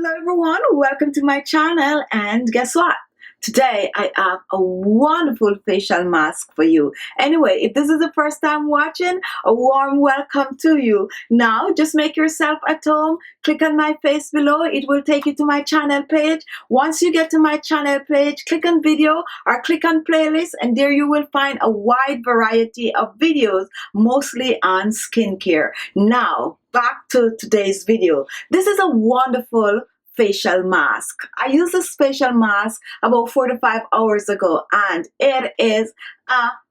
Hello everyone, welcome to my channel, and guess what? Today I have a wonderful facial mask for you. Anyway, if this is the first time watching, a warm welcome to you. Now just make yourself at home, click on my face below, it will take you to my channel page. Once you get to my channel page, click on video or click on playlist, and there you will find a wide variety of videos, mostly on skincare. Now back to today's video. This is a wonderful facial mask. I used this facial mask about 4 to 5 hours ago, and it is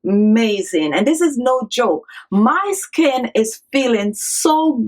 amazing. And this is no joke. My skin is feeling so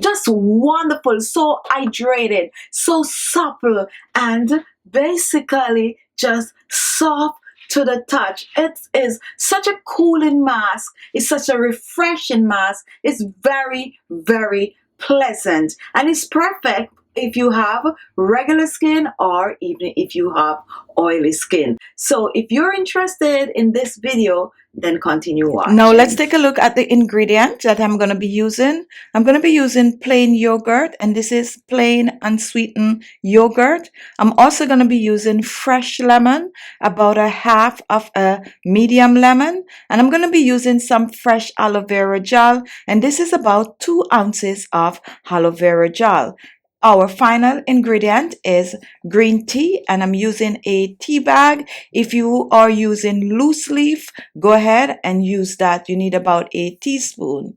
just wonderful, so hydrated, so supple, and basically just soft to the touch. It is such a cooling mask. It's such a refreshing mask. It's very, very pleasant, and it's perfect if you have regular skin or even if you have oily skin. So if you're interested in this video, then continue watching. Now let's take a look at the ingredient that I'm going to be using. I'm going to be using plain yogurt, and this is plain unsweetened yogurt. I'm also going to be using fresh lemon, about a half of a medium lemon, and I'm going to be using some fresh aloe vera gel, and this is about 2 ounces of aloe vera gel. Our final ingredient is green tea, and I'm using a tea bag. If you are using loose leaf, go ahead and use that. You need about a teaspoon.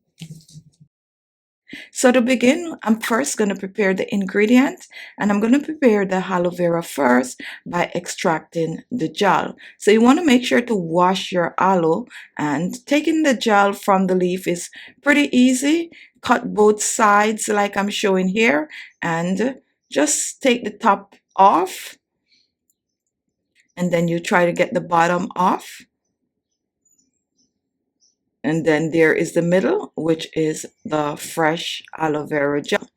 So to begin, I'm first going to prepare the ingredients, and I'm going to prepare the aloe vera first by extracting the gel. So you want to make sure to wash your aloe, and taking the gel from the leaf is pretty easy. Cut both sides like I'm showing here, and just take the top off, and then you try to get the bottom off. And then there is the middle, which is the fresh aloe vera gel.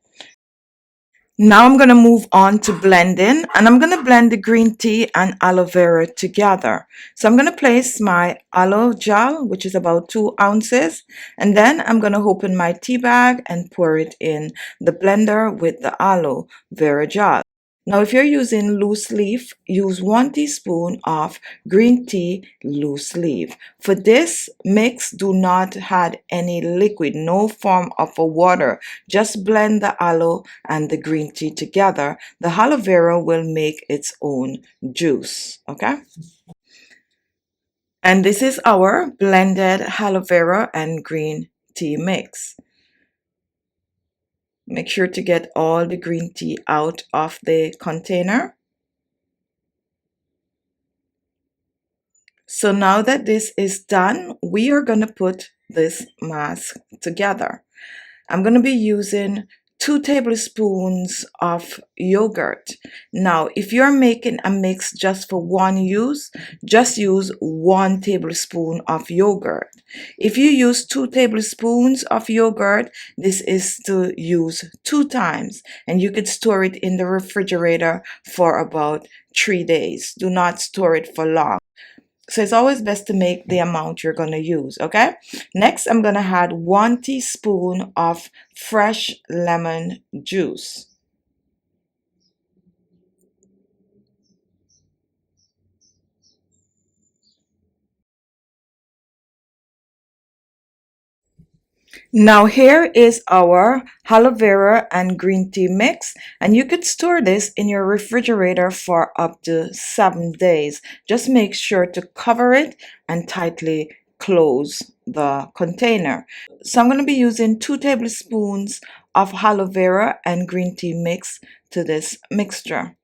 Now I'm going to move on to blending, and I'm going to blend the green tea and aloe vera together. So I'm going to place my aloe gel, which is about 2 ounces, and then I'm going to open my tea bag and pour it in the blender with the aloe vera gel. Now, if you're using loose leaf, use 1 teaspoon of green tea loose leaf. For this mix, do not add any liquid, no form of a water. Just blend the aloe and the green tea together. The aloe vera will make its own juice, okay? And this is our blended aloe vera and green tea mix. Make sure to get all the green tea out of the container. So now that this is done, we are going to put this mask together. I'm going to be using 2 tablespoons of yogurt. Now, if you're making a mix just for one use, just use 1 tablespoon of yogurt. If you use 2 tablespoons of yogurt, this is to use 2 times, and you could store it in the refrigerator for about 3 days. Do not store it for long. So it's always best to make the amount you're going to use, okay? Next, I'm going to add 1 teaspoon of fresh lemon juice. Now here is our aloe vera and green tea mix, and you could store this in your refrigerator for up to 7 days. Just make sure to cover it and tightly close the container. So I'm going to be using 2 tablespoons of aloe vera and green tea mix to this mixture.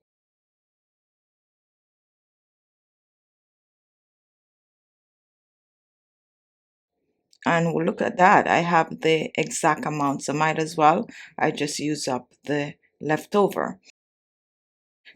And we'll look at that. I have the exact amount, so might as well I just use up the leftover.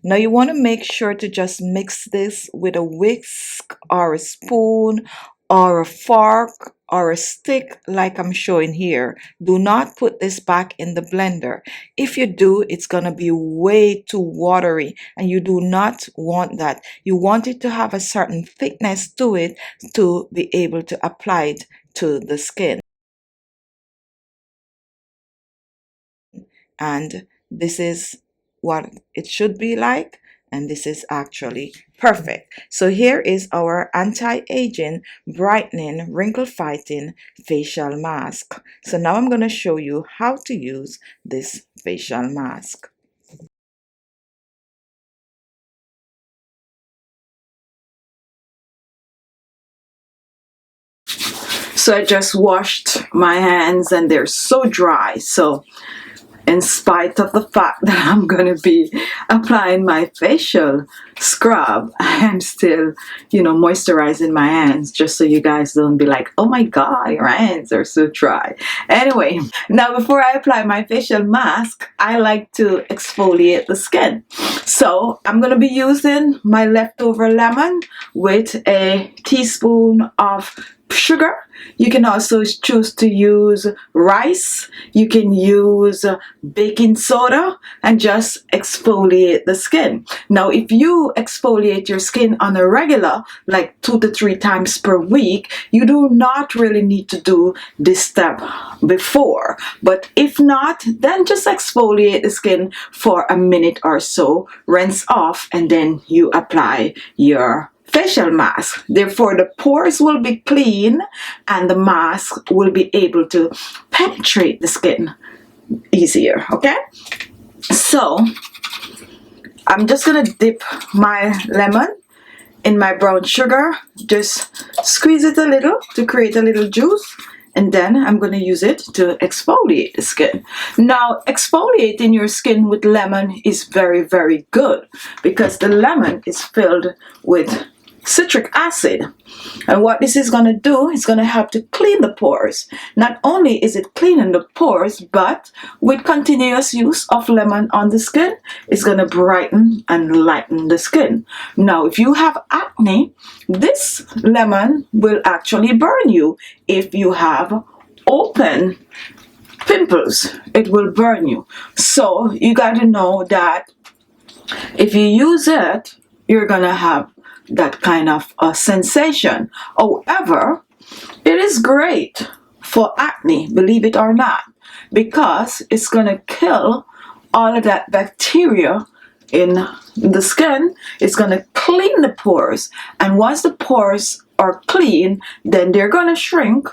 Now you want to make sure to just mix this with a whisk or a spoon or a fork or a stick like I'm showing here. Do not put this back in the blender. If you do, it's going to be way too watery, and you do not want that. You want it to have a certain thickness to it to be able to apply it to the skin. And this is what it should be like, and this is actually perfect. So here is our anti-aging, brightening, wrinkle fighting facial mask. So now I'm going to show you how to use this facial mask. So I just washed my hands and they're so dry. So in spite of the fact that I'm going to be applying my facial scrub, I'm still, moisturizing my hands, just so you guys don't be like, oh my God, your hands are so dry. Anyway, now before I apply my facial mask, I like to exfoliate the skin. So I'm going to be using my leftover lemon with a teaspoon of sugar. You can also choose to use rice. You can use baking soda and just exfoliate the skin. Now, if you exfoliate your skin on a regular, like 2 to 3 times per week, you do not really need to do this step before. But if not, then just exfoliate the skin for a minute or so, rinse off, and then you apply your facial mask. Therefore, the pores will be clean and the mask will be able to penetrate the skin easier. Okay, so I'm just gonna dip my lemon in my brown sugar, just squeeze it a little to create a little juice, and then I'm going to use it to exfoliate the skin. Now, exfoliating your skin with lemon is very, very good because the lemon is filled with citric acid, and what this is going to do is going to help to clean the pores. Not only is it cleaning the pores, but with continuous use of lemon on the skin, it's going to brighten and lighten the skin. Now, if you have acne, this lemon will actually burn you. If you have open pimples, it will burn you. So you got to know that if you use it, you're going to have that kind of a sensation. However, it is great for acne, believe it or not, because it's going to kill all of that bacteria in the skin. It's going to clean the pores, and once the pores are clean, then they're going to shrink,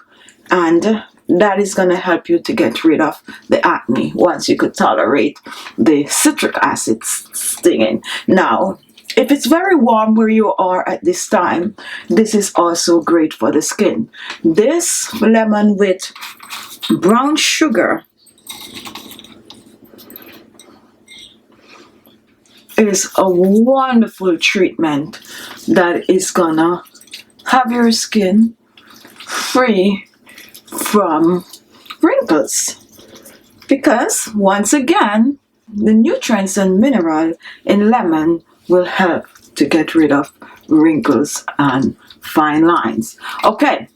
and that is going to help you to get rid of the acne once you could tolerate the citric acid stinging. Now, if it's very warm where you are at this time, this is also great for the skin. This lemon with brown sugar is a wonderful treatment that is gonna have your skin free from wrinkles. Because once again, the nutrients and mineral in lemon will help to get rid of wrinkles and fine lines. Okay,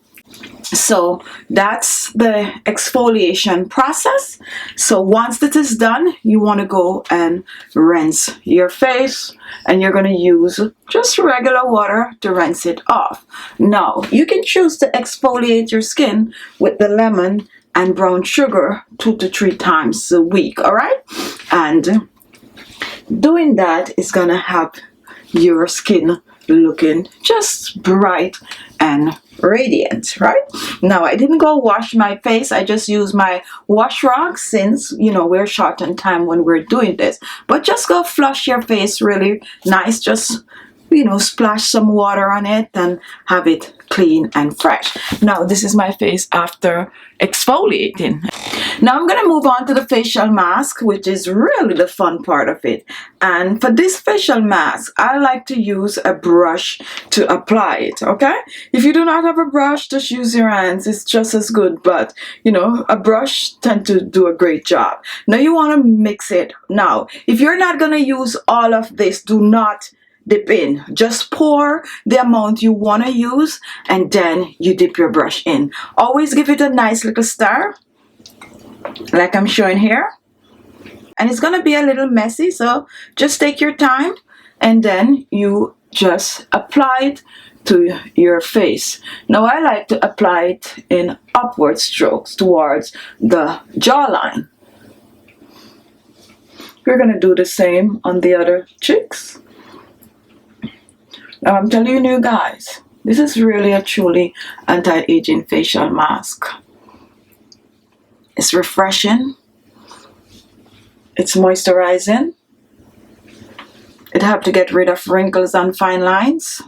so that's the exfoliation process. So once that is done, you want to go and rinse your face, and you're going to use just regular water to rinse it off. Now, you can choose to exfoliate your skin with the lemon and brown sugar 2 to 3 times a week, all right? And doing that is going to have your skin looking just bright and radiant, right? Now, I didn't go wash my face. I just use my wash rag since, we're short on time when we're doing this. But just go flush your face really nice. Just, splash some water on it and have it clean and fresh. Now, this is my face after exfoliating. Now I'm going to move on to the facial mask, which is really the fun part of it. And for this facial mask, I like to use a brush to apply it, okay? If you do not have a brush, just use your hands. It's just as good, but, a brush tends to do a great job. Now you want to mix it. Now, if you're not going to use all of this, do not dip in. Just pour the amount you want to use, and then you dip your brush in. Always give it a nice little stir, like I'm showing here. And it's going to be a little messy, so just take your time, and then you just apply it to your face. Now, I like to apply it in upward strokes towards the jawline. We're gonna do the same on the other cheeks. Now I'm telling you guys, this is really a truly anti-aging facial mask. It's refreshing. It's moisturizing. It helps to get rid of wrinkles and fine lines.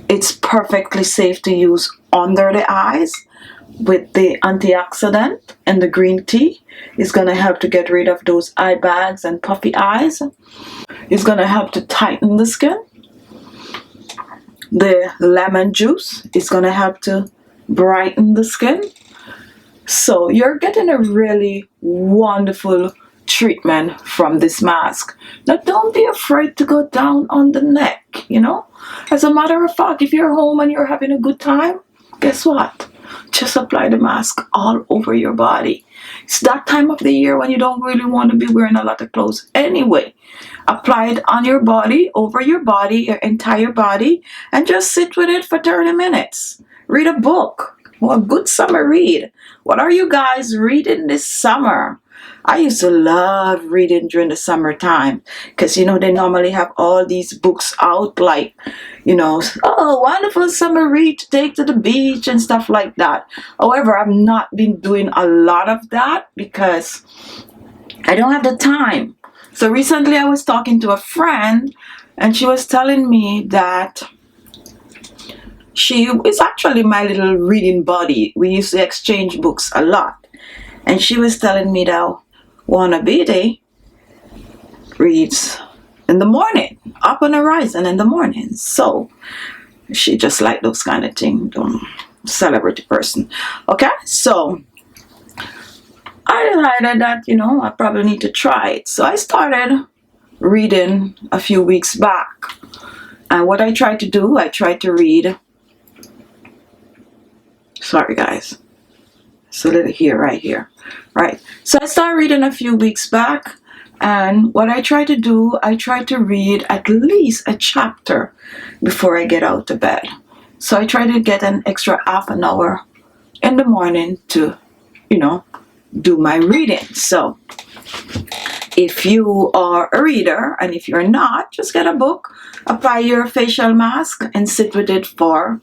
It's perfectly safe to use under the eyes with the antioxidant and the green tea. It's going to help to get rid of those eye bags and puffy eyes. It's going to help to tighten the skin. The lemon juice is going to help to brighten the skin. So you're getting a really wonderful treatment from this mask. Now don't be afraid to go down on the neck, you know. As a matter of fact, if you're home and you're having a good time, guess what? Just apply the mask all over your body. It's that time of the year when you don't really want to be wearing a lot of clothes anyway. Apply it on your body, over your body, your entire body, and just sit with it for 30 minutes. Read a book. Well, a good summer read. What are you guys reading this summer? I used to love reading during the summertime because, you know, they normally have all these books out like, you know, oh, wonderful summer read to take to the beach and stuff like that. However, I've not been doing a lot of that because I don't have the time. So recently I was talking to a friend and she was telling me that she is actually my little reading buddy. We used to exchange books a lot. And she was telling me that Wannabe reads in the morning, up on the horizon in the morning. So she just like those kind of things. Celebrity person. Okay, so I decided that, you know, I probably need to try it. So I started reading a few weeks back. And what I tried to do, I tried to read. Sorry guys, it's a little here, right here, right? So I started reading a few weeks back, and what I try to do, I try to read at least a chapter before I get out of bed. So I try to get an extra half an hour in the morning to, you know, do my reading. So if you are a reader, and if you're not, just get a book, apply your facial mask, and sit with it for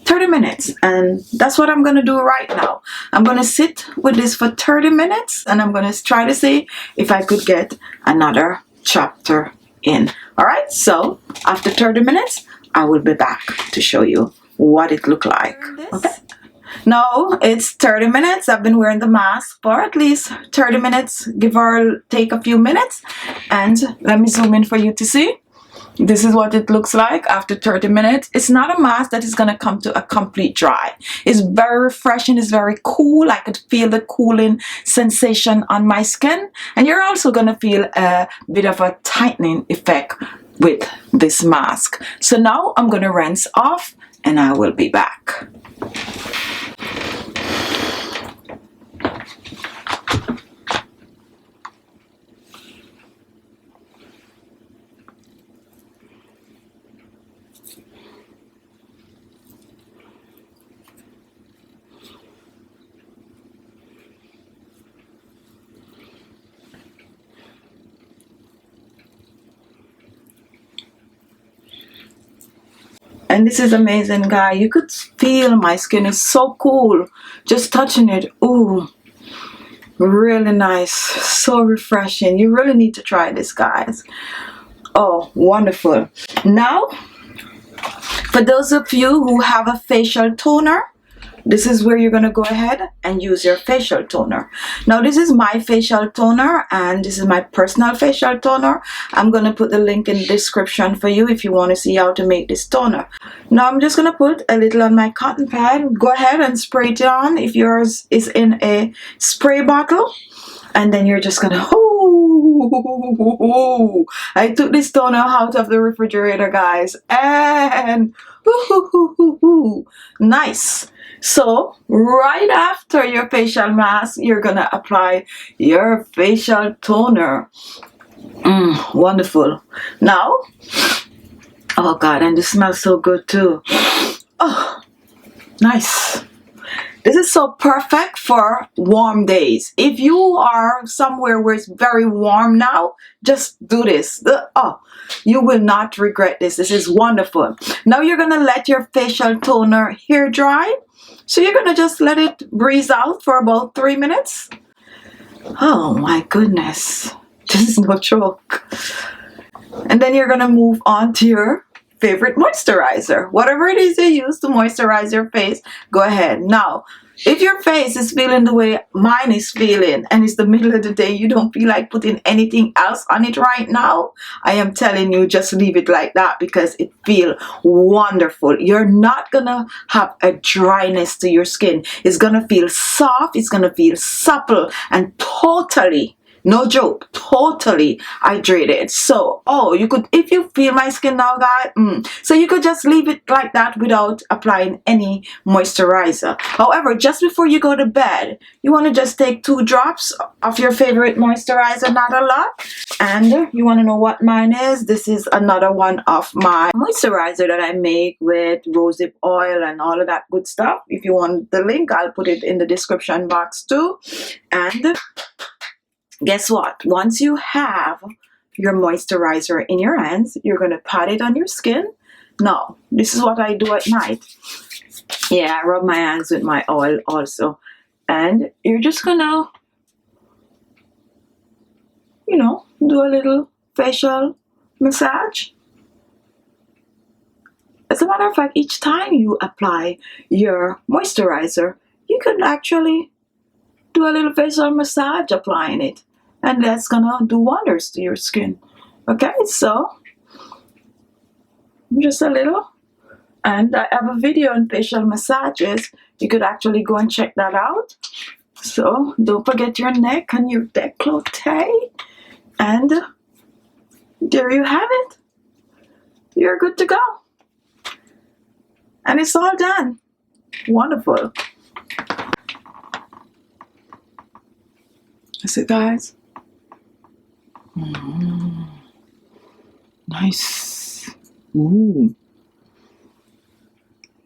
30 minutes. And that's what I'm going to do right now. I'm going to sit with this for 30 minutes and I'm going to try to see if I could get another chapter in. All right, so after 30 minutes I will be back to show you what it looked like. Okay, now it's 30 minutes. I've been wearing the mask for at least 30 minutes, give or take a few minutes, and let me zoom in for you to see. This is what it looks like after 30 minutes. It's not a mask that is going to come to a complete dry. It's very refreshing. It's very cool. I could feel the cooling sensation on my skin. And you're also going to feel a bit of a tightening effect with this mask. So now I'm going to rinse off and I will be back. And this is amazing, guy. You could feel my skin is so cool just touching it. Ooh, really nice, so refreshing. You really need to try this, guys. Oh, wonderful. Now, for those of you who have a facial toner, this is where you're going to go ahead and use your facial toner. Now this is my facial toner and this is my personal facial toner. I'm going to put the link in the description for you if you want to see how to make this toner. Now I'm just going to put a little on my cotton pad. Go ahead and spray it on if yours is in a spray bottle. And then you're just going to, ooh, I took this toner out of the refrigerator, guys. And nice. So right after your facial mask, you're gonna apply your facial toner. Wonderful. Now, oh God, and this smells so good too. Oh, nice. This is so perfect for warm days. If you are somewhere where it's very warm now, just do this. Oh, you will not regret this. This is wonderful. Now you're going to let your facial toner hair dry. So you're going to just let it breeze out for about 3 minutes. Oh my goodness. This is no joke. And then you're going to move on to your favorite moisturizer. Whatever it is you use to moisturize your face, go ahead. Now, if your face is feeling the way mine is feeling and it's the middle of the day, you don't feel like putting anything else on it right now, I am telling you, just leave it like that because it feels wonderful. You're not gonna have a dryness to your skin. It's gonna feel soft, it's gonna feel supple and totally, no joke, totally hydrated. So, oh, you could, if you feel my skin now, guys, so you could just leave it like that without applying any moisturizer. However, just before you go to bed, you want to just take 2 drops of your favorite moisturizer, not a lot. And you want to know what mine is? This is another one of my moisturizer that I make with rosehip oil and all of that good stuff. If you want the link, I'll put it in the description box too. And guess what? Once you have your moisturizer in your hands, you're going to pat it on your skin. Now, this is what I do at night. Yeah, I rub my hands with my oil also. And you're just going to, you know, do a little facial massage. As a matter of fact, each time you apply your moisturizer, you could actually do a little facial massage applying it. And that's gonna do wonders to your skin. Okay, so just a little. And I have a video on facial massages. You could actually go and check that out. So don't forget your neck and your décolleté. And there you have it. You're good to go. And it's all done. Wonderful. That's it, guys. Nice. Ooh.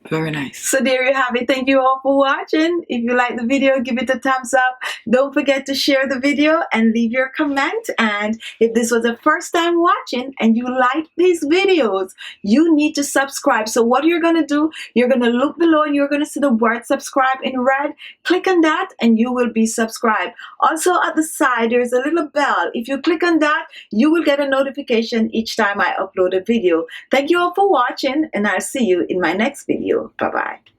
Very nice. So there you have it. Thank you all for watching. If you like the video, give it a thumbs up. Don't forget to share the video and leave your comment. And if this was the first time watching and you like these videos, you need to subscribe. So what you're going to do, you're going to look below and you're going to see the word subscribe in red. Click on that and you will be subscribed. Also at the side, there's a little bell. If you click on that, you will get a notification each time I upload a video. Thank you all for watching and I'll see you in my next video. Bye-bye.